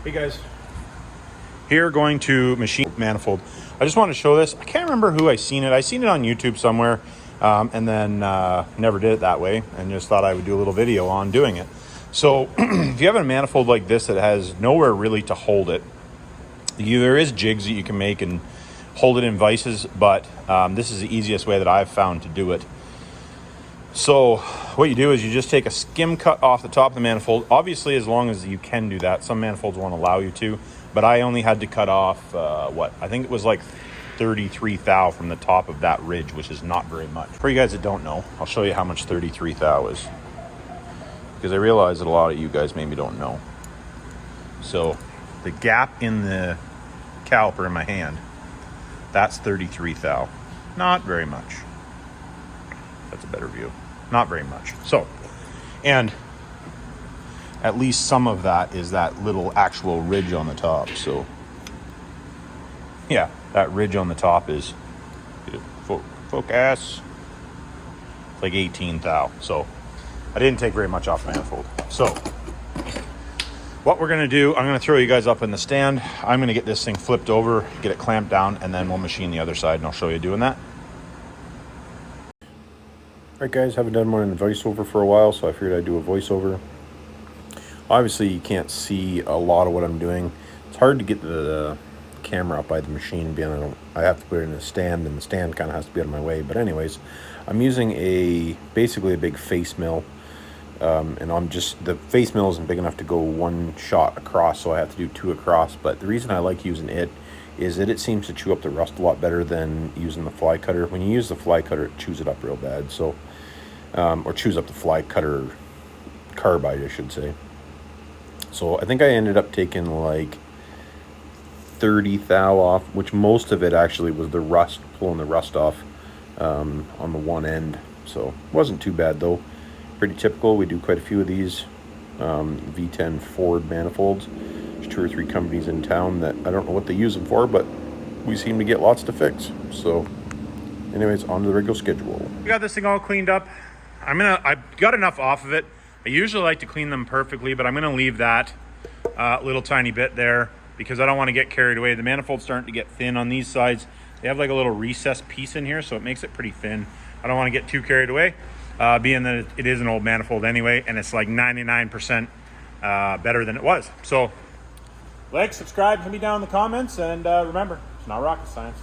Hey guys, here going to machine manifold. I just want to show this. I can't remember who I seen it. I seen it on YouTube somewhere, and then never did it that way, and just thought I would do a little video on doing it. So if you have a manifold like this that has nowhere really to hold it, there is jigs that you can make and hold it in vices, but this is the easiest way that I've found to do it. So what you do is you just take a skim cut off the top of the manifold, obviously as long as you can do that. Some manifolds won't allow you to, but I only had to cut off, I think it was like 33 thou from the top of that ridge, which is not very much. For you guys that don't know, I'll show you how much 33 thou is, because I realize that a lot of you guys maybe don't know. So the gap in the caliper in my hand, that's 33 thou. Not very much. That's a better view. Not very much. So, and at least some of that is that little actual ridge on the top. So yeah, that ridge on the top is, focus, it's like 18 thou. So I didn't take very much off the manifold. So what we're gonna do, I'm gonna throw you guys up in the stand. I'm gonna get this thing flipped over, get it clamped down, and then we'll machine the other side, and I'll show you doing that. Alright guys, haven't done one in voiceover for a while, so I figured I'd do a voiceover. Obviously you can't see a lot of what I'm doing. It's hard to get the camera up by the machine, being I have to put it in a stand, and the stand kind of has to be out of my way. But anyways, I'm using basically a big face mill, and the face mill isn't big enough to go one shot across, so I have to do two across. But the reason I like using it is that it seems to chew up the rust a lot better than using the fly cutter. When you use the fly cutter, it chews it up real bad. So or chews up the fly cutter carbide, I should say. So I think I ended up taking like 30 thou off, which most of it actually was the rust, pulling the rust off on the one end. So it wasn't too bad though. Pretty typical. We do quite a few of these V10 Ford manifolds. There's 2 or 3 companies in town that I don't know what they use them for, but we seem to get lots to fix. So anyways, on to the regular schedule. We got this thing all cleaned up. I've got enough off of it. I usually like to clean them perfectly, but I'm gonna leave that little tiny bit there because I don't want to get carried away. The manifold's starting to get thin on these sides. They have like a little recessed piece in here, so it makes it pretty thin. I don't want to get too carried away, being that it is an old manifold anyway, and it's like 99% better than it was. So like, subscribe, hit me down in the comments, and remember, it's not rocket science.